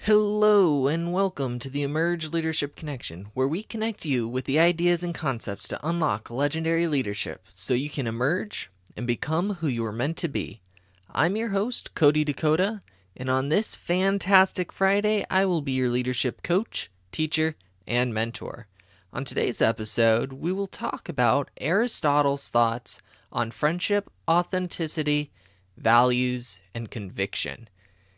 Hello and welcome to the Emerge Leadership Connection, where we connect you with the ideas and concepts to unlock legendary leadership so you can emerge and become who you are meant to be. I'm your host, Cody Dakota, and on this fantastic Friday, I will be your leadership coach, teacher, and mentor. On today's episode, we will talk about Aristotle's thoughts on friendship, authenticity, values, and conviction.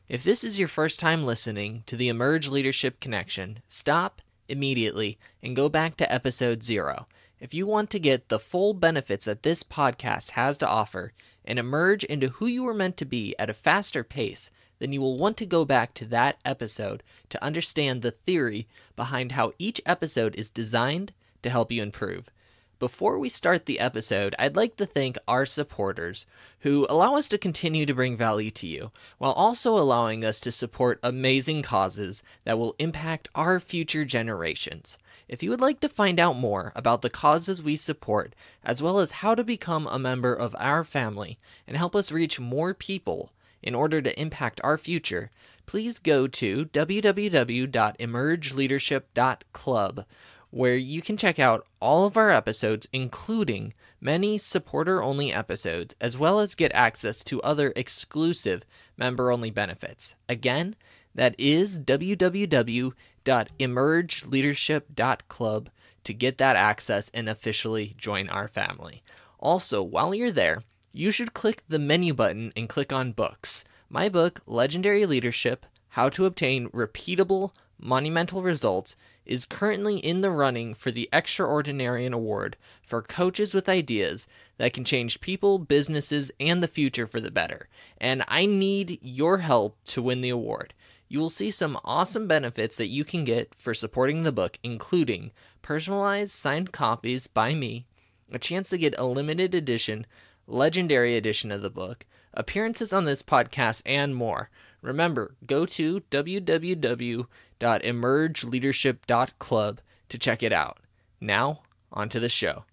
If this is your first time listening to the Emerge Leadership Connection, stop immediately and go back to episode 0. If you want to get the full benefits that this podcast has to offer and emerge into who you were meant to be at a faster pace, then you will want to go back to that episode to understand the theory behind how each episode is designed to help you improve. Before we start the episode, I'd like to thank our supporters who allow us to continue to bring value to you, while also allowing us to support amazing causes that will impact our future generations. If you would like to find out more about the causes we support, as well as how to become a member of our family and help us reach more people in order to impact our future, please go to www.emergeleadership.club, where you can check out all of our episodes, including many supporter-only episodes, as well as get access to other exclusive member-only benefits. Again, that is www.emergeleadership.club to get that access and officially join our family. Also, while you're there, you should click the menu button and click on Books. My book, Legendary Leadership: How to Obtain Repeatable, Monumental Results, is currently in the running for the Extraordinarian Award for coaches with ideas that can change people, businesses, and the future for the better. And I need your help to win the award. You will see some awesome benefits that you can get for supporting the book, including personalized signed copies by me, a chance to get a limited edition, legendary edition of the book, appearances on this podcast, and more. Remember, go to www.emergeleadership.club to check it out. Now, on to the show.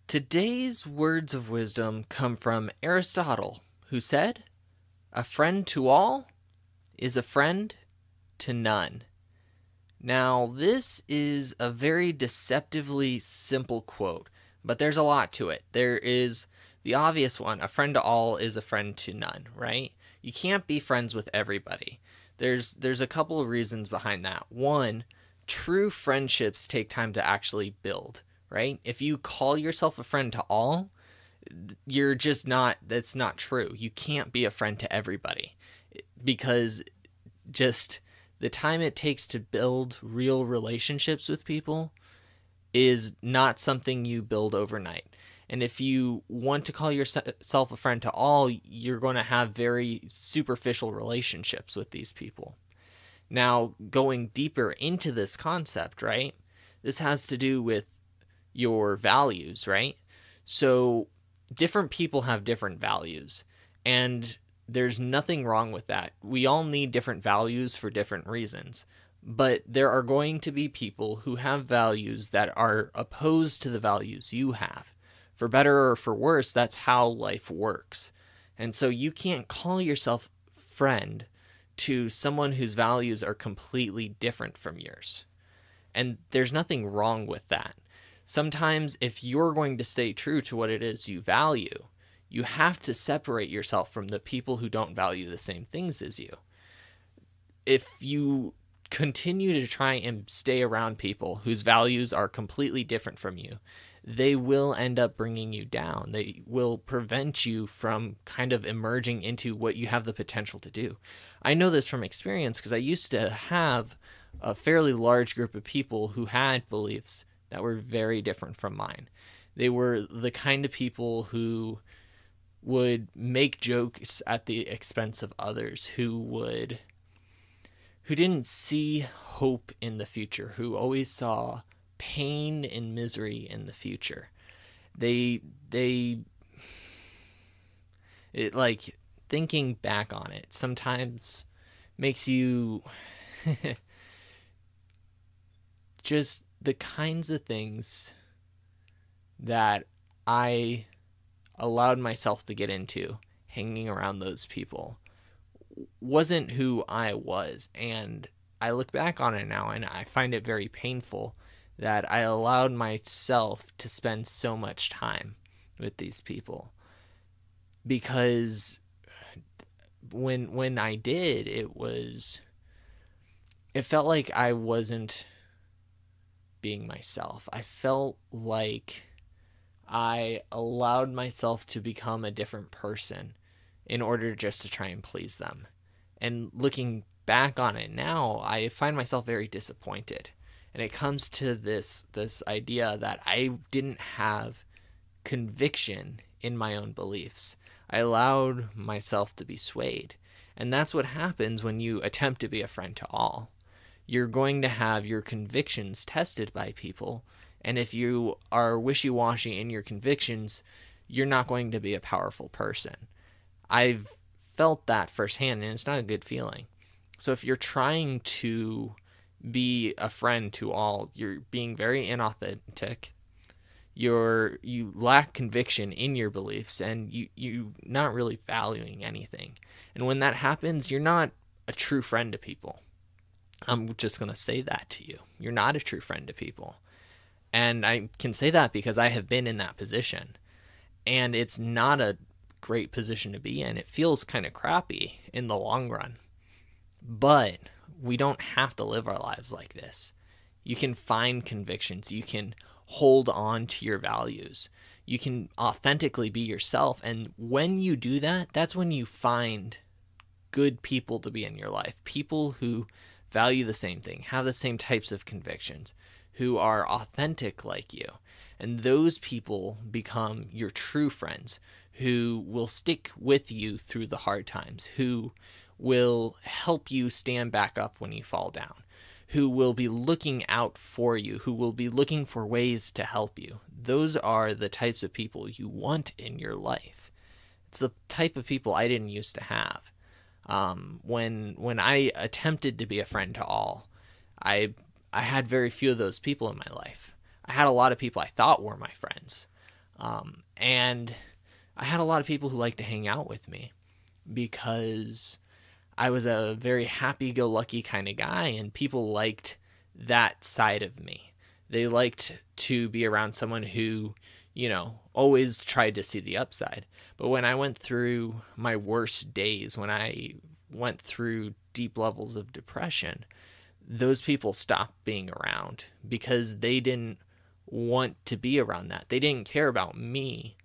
Today's words of wisdom come from Aristotle, who said, "A friend to all is a friend to none." Now, this is a very deceptively simple quote, but there's a lot to it. There is the obvious one: a friend to all is a friend to none, right? You can't be friends with everybody. There's a couple of reasons behind that. One, true friendships take time to actually build, right? If you call yourself a friend to all, you're just not, that's not true. You can't be a friend to everybody, because just the time it takes to build real relationships with people is not something you build overnight. And if you want to call yourself a friend to all, you're going to have very superficial relationships with these people. Now, going deeper into this concept, right? This has to do with your values, right? So different people have different values, and there's nothing wrong with that. We all need different values for different reasons. But there are going to be people who have values that are opposed to the values you have. For better or for worse, that's how life works. And so you can't call yourself friend to someone whose values are completely different from yours. And there's nothing wrong with that. Sometimes if you're going to stay true to what it is you value, you have to separate yourself from the people who don't value the same things as you. If you continue to try and stay around people whose values are completely different from you, they will end up bringing you down. They will prevent you from kind of emerging into what you have the potential to do. I know this from experience because I used to have a fairly large group of people who had beliefs that were very different from mine. They were the kind of people who would make jokes at the expense of others, who didn't see hope in the future, who always saw pain and misery in the future. Like, thinking back on it sometimes makes you just the kinds of things that I allowed myself to get into hanging around those people wasn't who I was. And I look back on it now and I find it very painful that I allowed myself to spend so much time with these people, because when I did, it felt like I wasn't being myself. I felt like I allowed myself to become a different person in order just to try and please them. And looking back on it now, I find myself very disappointed. And it comes to this idea that I didn't have conviction in my own beliefs. I allowed myself to be swayed. And that's what happens when you attempt to be a friend to all. You're going to have your convictions tested by people. And if you are wishy-washy in your convictions, you're not going to be a powerful person. I've felt that firsthand, and it's not a good feeling. So if you're trying to be a friend to all, you're being very inauthentic. You lack conviction in your beliefs, and you not really valuing anything. And when that happens, you're not a true friend to people. I'm just going to say that to you. You're not a true friend to people. And I can say that because I have been in that position. And it's not a great position to be in. It feels kind of crappy in the long run. But we don't have to live our lives like this. You can find convictions. You can hold on to your values. You can authentically be yourself. And when you do that, that's when you find good people to be in your life. People who value the same thing, have the same types of convictions, who are authentic like you. And those people become your true friends, who will stick with you through the hard times, who will help you stand back up when you fall down, who will be looking out for you, who will be looking for ways to help you. Those are the types of people you want in your life. It's the type of people I didn't used to have. When I attempted to be a friend to all, I had very few of those people in my life. I had a lot of people I thought were my friends. And I had a lot of people who liked to hang out with me because I was a very happy-go-lucky kind of guy, and people liked that side of me. They liked to be around someone who, always tried to see the upside. But when I went through my worst days, when I went through deep levels of depression, those people stopped being around because they didn't want to be around that. They didn't care about me.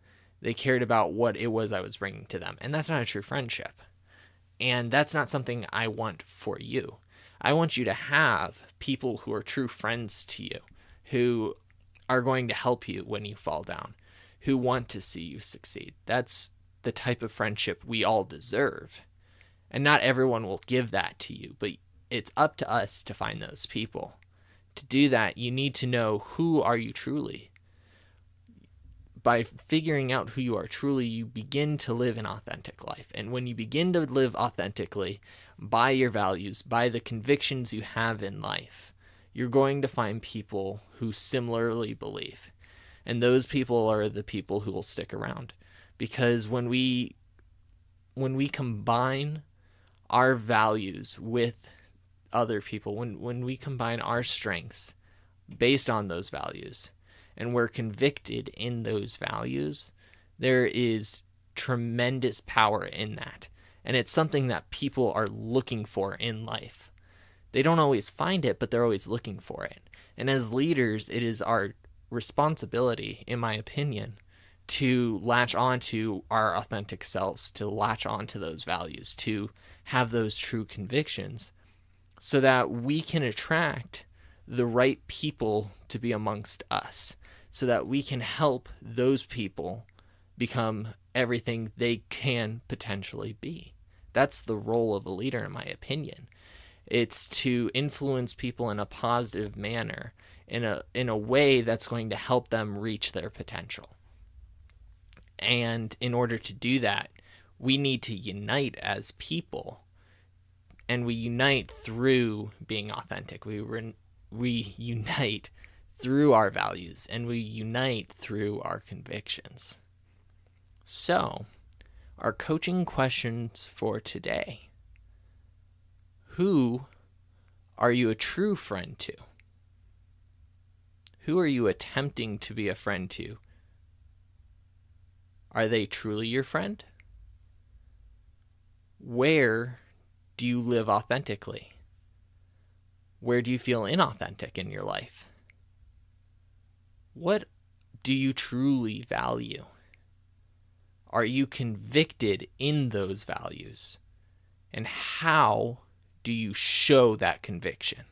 They cared about what it was I was bringing to them. And that's not a true friendship. And that's not something I want for you. I want you to have people who are true friends to you, who are going to help you when you fall down, who want to see you succeed. That's the type of friendship we all deserve. And not everyone will give that to you, but it's up to us to find those people. To do that, you need to know who are you truly. By figuring out who you are truly, you begin to live an authentic life. And when you begin to live authentically by your values, by the convictions you have in life, you're going to find people who similarly believe. And those people are the people who will stick around. Because when we combine our values with other people, when we combine our strengths based on those values, and we're convicted in those values, there is tremendous power in that. And it's something that people are looking for in life. They don't always find it, but they're always looking for it. And as leaders, it is our responsibility, in my opinion, to latch onto our authentic selves, to latch onto those values, to have those true convictions, so that we can attract the right people to be amongst us, so that we can help those people become everything they can potentially be. That's the role of a leader, in my opinion. It's to influence people in a positive manner, in a way that's going to help them reach their potential. And in order to do that, we need to unite as people. And we unite through being authentic. We unite through our values, and we unite through our convictions. So, our coaching questions for today. Who are you a true friend to? Who are you attempting to be a friend to? Are they truly your friend? Where do you live authentically? Where do you feel inauthentic in your life? What do you truly value? Are you convicted in those values? And how do you show that conviction?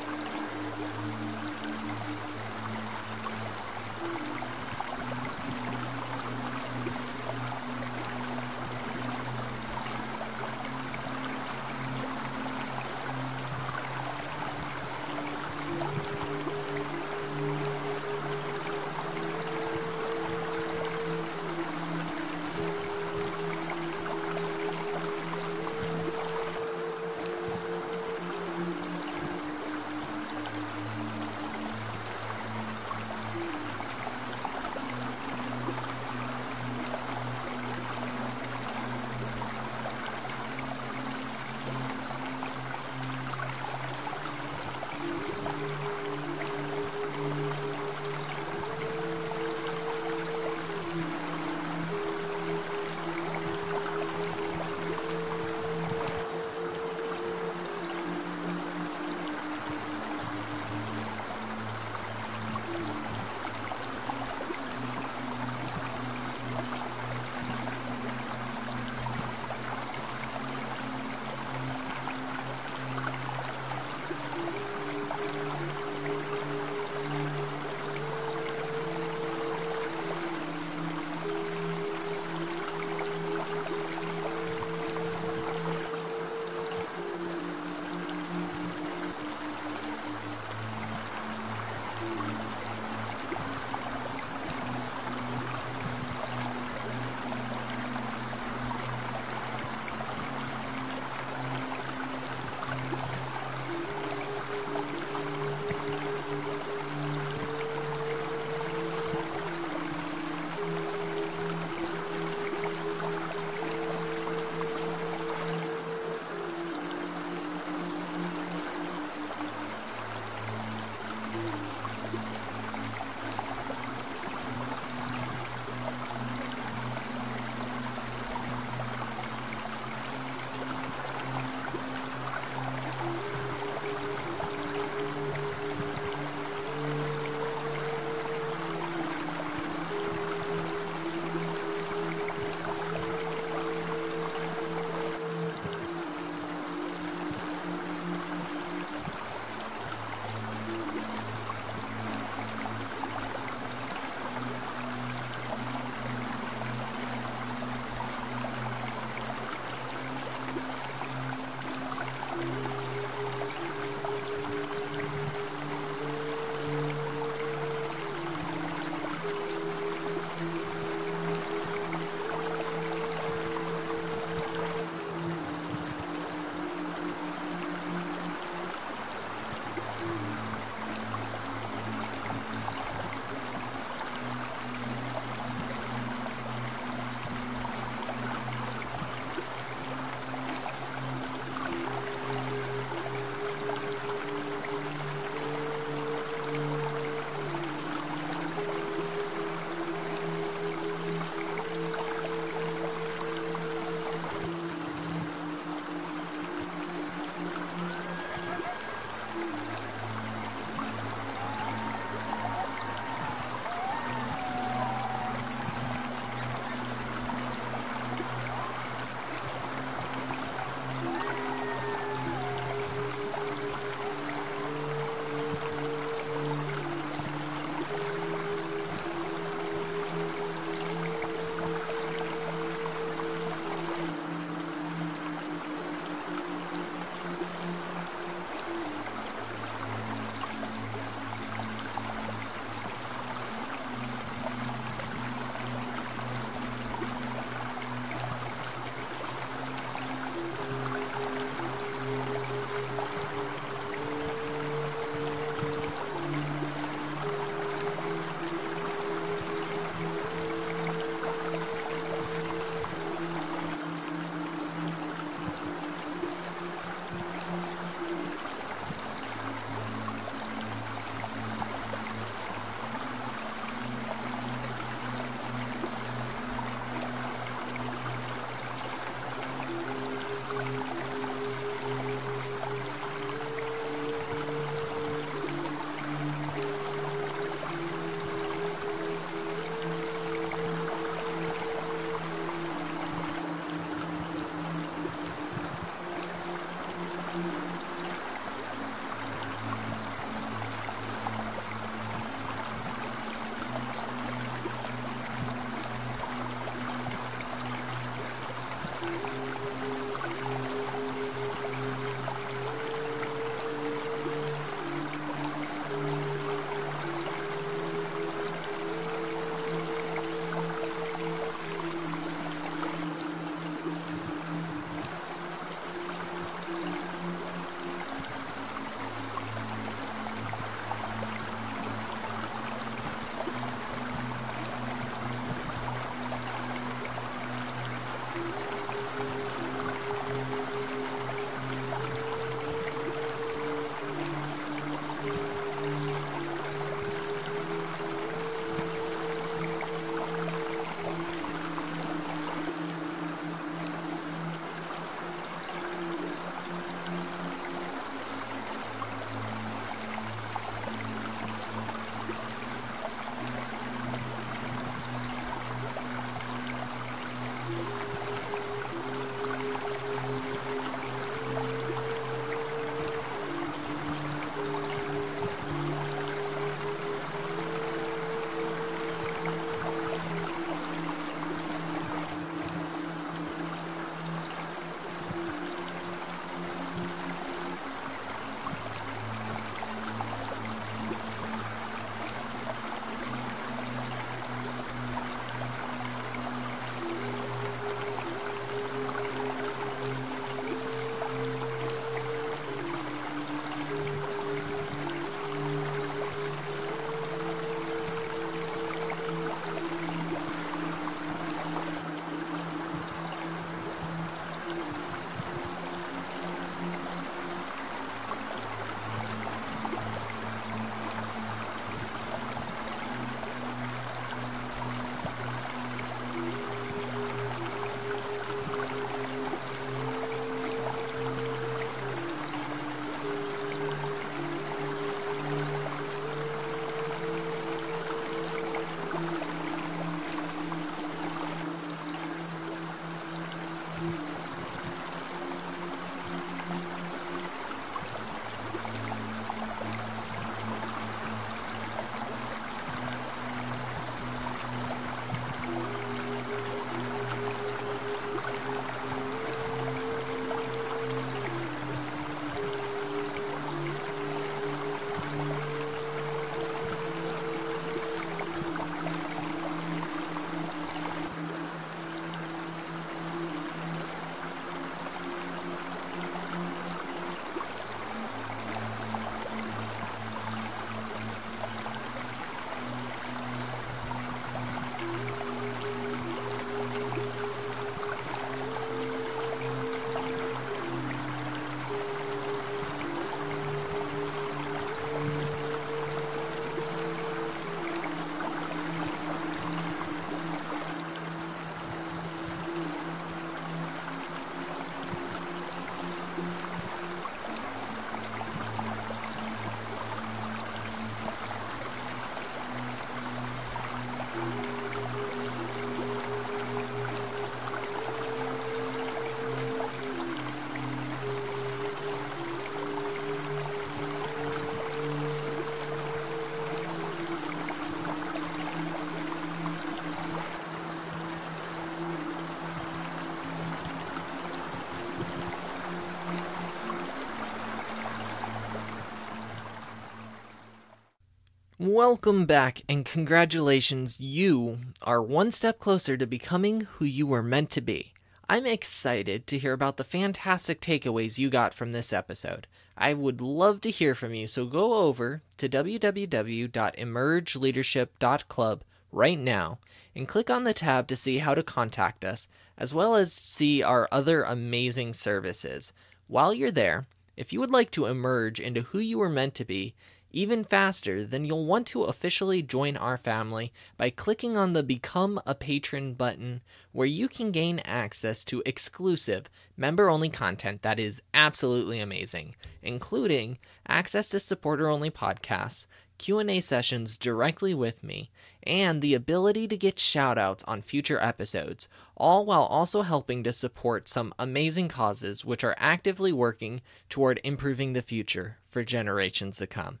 Welcome back, and congratulations, you are one step closer to becoming who you were meant to be. I'm excited to hear about the fantastic takeaways you got from this episode. I would love to hear from you, so go over to www.emergeleadership.club right now and click on the tab to see how to contact us, as well as see our other amazing services. While you're there, if you would like to emerge into who you were meant to be, even faster, then you'll want to officially join our family by clicking on the Become a Patron button, where you can gain access to exclusive, member-only content that is absolutely amazing, including access to supporter-only podcasts, Q&A sessions directly with me, and the ability to get shoutouts on future episodes, all while also helping to support some amazing causes which are actively working toward improving the future for generations to come.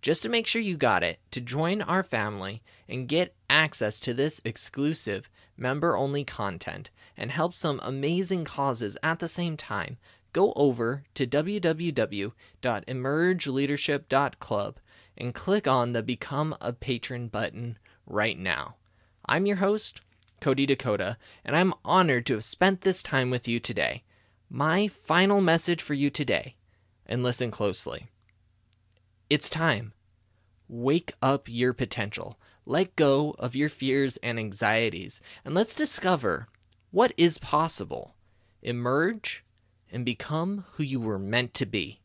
Just to make sure you got it, to join our family and get access to this exclusive member-only content and help some amazing causes at the same time, go over to www.emergeleadership.club and click on the Become a Patron button right now. I'm your host, Cody Dakota, and I'm honored to have spent this time with you today. My final message for you today, and listen closely. It's time. Wake up your potential. Let go of your fears and anxieties, and let's discover what is possible. Emerge and become who you were meant to be.